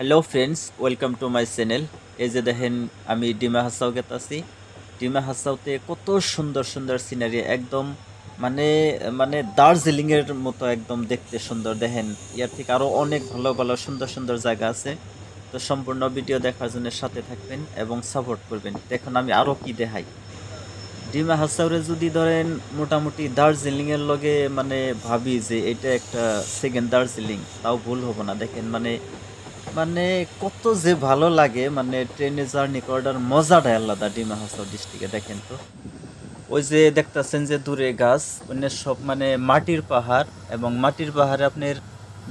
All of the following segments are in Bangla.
Hello friends, welcome to my channel. এই যে দেখেন, আমি ডিমা হাসাও গেতে আছি। ডিমা হাসাওতে কত সুন্দর সুন্দর সিনারি, একদম মানে মানে দার্জিলিং এর মতো একদম দেখতে সুন্দর। দেখেন, ইয়ার থেকে আরো অনেক ভালো ভালো সুন্দর সুন্দর জায়গা আছে। তো সম্পূর্ণ ভিডিও দেখার জন্য সাথে থাকবেন এবং সাপোর্ট করবেন। দেখুন আমি আরো কি দেখাই। ডিমা হাসাওরে যদি ধরেন মোটামুটি দার্জিলিং এর লগে মানে ভাবি যে এটা একটা সেকেন্ড দার্জিলিং, তাও ভুল হবো না। দেখেন মানে মানে কত যে ভালো লাগে, মানে ট্রেনে জার্নি করার মজাটাই আলাদা। ডিমা হাসাও ডিস্ট্রিক্টে দেখেন তো, ওই যে দেখতেছেন যে দূরে গাছ, অন্য সব মানে মাটির পাহাড়, এবং মাটির পাহাড়ে আপনার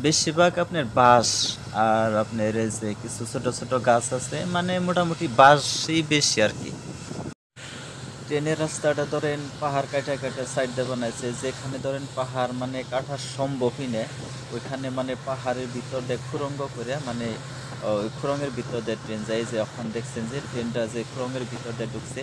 বেশিরভাগ আপনার বাঁশ, আর আপনার এই যে কিছু ছোট ছোট গাছ আছে, মানে মোটামুটি বাঁশই বেশি আর কি। ট্রেনের রাস্তাটা ধরেন পাহাড় কাটা কাটা সাইড দিয়ে বানাইছে, যেখানে ধরেন পাহাড় মানে কাটা সম্ভবই না, ওইখানে মানে পাহাড়ের ভিতর দিয়ে খুরঙ্গ করে, মানে ওই খুরঙ্গের ভিতর দিয়ে ট্রেন যায়। যে এখন দেখছেন যে ট্রেনটা যে খুরঙ্গের ভিতর দিয়ে ঢুকছে,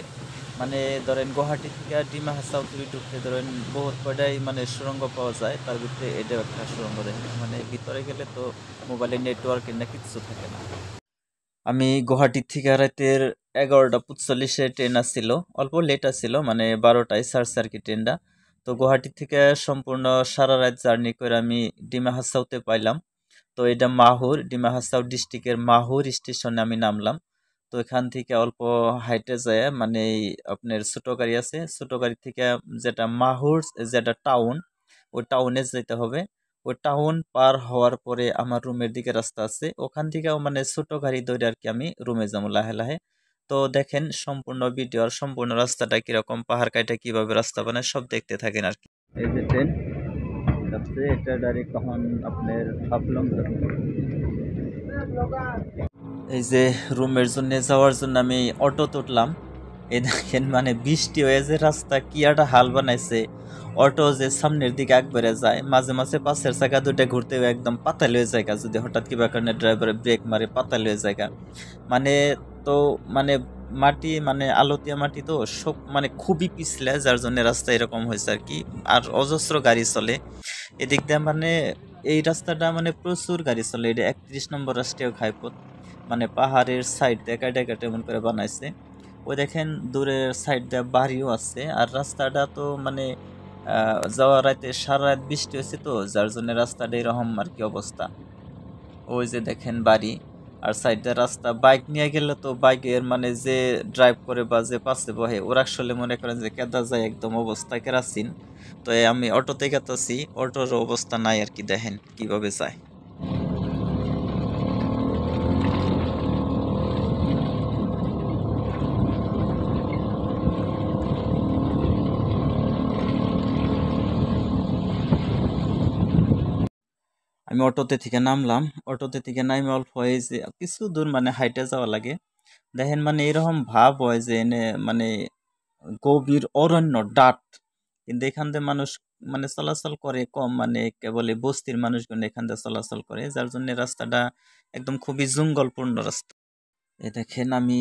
মানে ধরেন গুয়াহাটি থেকে ডিমা হাসাও তুলি ঢুকতে ধরেন বহুত কয়টাই মানে সুড়ঙ্গ পাওয়া যায়, তার ভিতরে এটাও একটা সুড়ঙ্গ। দেখেন মানে ভিতরে গেলে তো মোবাইলে নেটওয়ার্ক না কিচ্ছু থাকে না। আমি গুয়াহাটি থেকে রাতের 11:45-এ ট্রেন আসছিল, অল্প লেট আসছিল, মানে 12টায় ছাড়ছে আর কি ট্রেনটা। তো গুয়াহাটি থেকে সম্পূর্ণ সারা রাত জার্নি করে আমি ডিমা হাসাওতে পাইলাম। তো এটা মাহুর, ডিমা হাসাও ডিস্ট্রিক্টের মাহুর স্টেশনে আমি নামলাম। তো এখান থেকে অল্প হাইটে যায়, মানে এই আপনার ছোট গাড়ি আছে, ছোট গাড়ি থেকে যেটা মাহুর, যেটা টাউন, ওই টাউনে যেতে হবে। ওই টাউন পার হওয়ার পরে আমার রুমের দিকে রাস্তা আছে, ওখান থেকেও মানে ছোট গাড়ি ধরে আর কি আমি রুমে যাবো লাহে লাহে। তো দেখেন সম্পূর্ণ ভিডিও আর সম্পূর্ণ রাস্তাটা কিরকম, পাহাড় কাইটা কিভাবে রাস্তা বানায় সব দেখতে থাকেন আর কি। এই যে ট্রেন যাচ্ছে, এটা ডাইরেক্ট তখন আপনার হাফলং যাবে। এই যে রুমের জন্য যাওয়ার জন্য আমি অটো উঠলাম। এই দেখেন মানে বৃষ্টি হয়ে যে রাস্তা কি একটা হাল বানাইছে। অটো যে সামনের দিকে একবারে যায়, মাঝে মাঝে পাশের চাকা দুটা ঘুরতে একদম পাতাল হয়ে যায়, যদি হঠাৎ কিবা কারণে ড্রাইভারে ব্রেক মারে পাতাল হয়ে যায়। মানে তো মানে মাটি মানে আলতিয়া মাটি, তো সব মানে খুবই পিছলে, যার জন্য রাস্তা এরকম হয়েছে আর কি। আর অজস্র গাড়ি চলে এদিক দিয়ে, মানে এই রাস্তাটা মানে প্রচুর গাড়ি চলে। এটা 31 নম্বর রাষ্ট্রীয় ঘাইপথ, মানে পাহাড়ের সাইড দিয়ে কাটে কাটে এমন করে বানাইছে। ওই দেখেন দূরের সাইড দিয়ে বাড়িও আছে। আর রাস্তাটা তো মানে যাওয়া রাতে সারা রাত বৃষ্টি হয়েছে, তো যার জন্য রাস্তাটা এরকম আর কি অবস্থা। ওই যে দেখেন বাড়ি, আর সাইডে রাস্তা। বাইক নিয়ে গেলে তো বাইকের মানে যে ড্রাইভ করে বা যে পাশে বহে, ওরা আসলে মনে করেন যে কেদা যায়, একদম অবস্থা কেরাসিন। তো আমি অটোতে গেতেছি, অটোর অবস্থা নাই আর কি। দেখেন কিভাবে যায়। আমি অটোতে থেকে নামলাম, অটোতে থেকে নামে অল্প হয়ে যে কিছু দূর মানে হাইটে যাওয়া লাগে। দেখেন মানে এরকম ভাব হয় যে এনে মানে গভীর অরণ্য ডাট, কিন্তু এখান দিয়ে মানুষ মানে চলাচল করে কম, মানে কেবল এই বস্তির মানুষগুলো এখান দিয়ে চলাচল করে, যার জন্য রাস্তাটা একদম খুবই জঙ্গলপূর্ণ রাস্তা। এ দেখেন আমি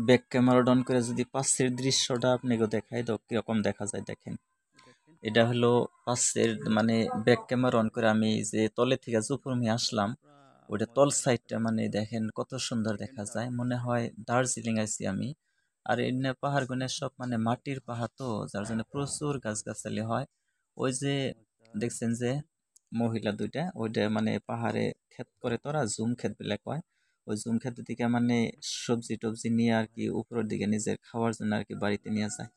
ব্যাক ক্যামেরা অন করে যদি পাশের দৃশ্যটা আপনাকে দেখাই তো কিরকম দেখা যায়। দেখেন এটা হলো পাশের মানে ব্যাক ক্যামেরা অন করে আমি যে তলে থেকে জুপুরমি আসলাম, ওটা তল সাইডটা মানে দেখেন কত সুন্দর দেখা যায়, মনে হয় দার্জিলিং আছি আমি। আর এমনি পাহাড় গুনে সব মানে মাটির পাহাড়, তো যার জন্য প্রচুর গাছগাছালি হয়। ওই যে দেখছেন যে মহিলা দুইটা, ওইটা মানে পাহাড়ে ক্ষেত করে, তোরা জুম ক্ষেত বলে কয়। ওই জুম ক্ষেত থেকে মানে সবজি টবজি নিয়ে আর কি উপরের দিকে নিজের খাওয়ার জন্য আর কি বাড়িতে নিয়ে যায়।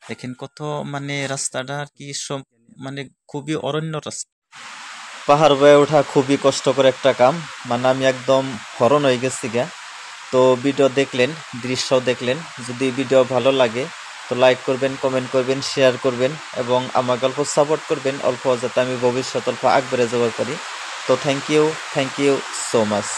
দেখেন কত মানে রাস্তাটা আর কি সব মানে খুবই অরণ্য রাস্তা। পাহাড় বয়ে ওঠা খুবই কষ্টকর একটা কাম, মানে আমি একদম হরণ হয়ে গেছি গা। তো ভিডিও দেখলেন, দৃশ্য দেখলেন, যদি ভিডিও ভালো লাগে তো লাইক করবেন, কমেন্ট করবেন, শেয়ার করবেন, এবং আমার গল্প সাপোর্ট করবেন অল্প, যাতে আমি ভবিষ্যৎ অল্প আগবাড়ে যাবার পারি। তো থ্যাংক ইউ সো মাচ।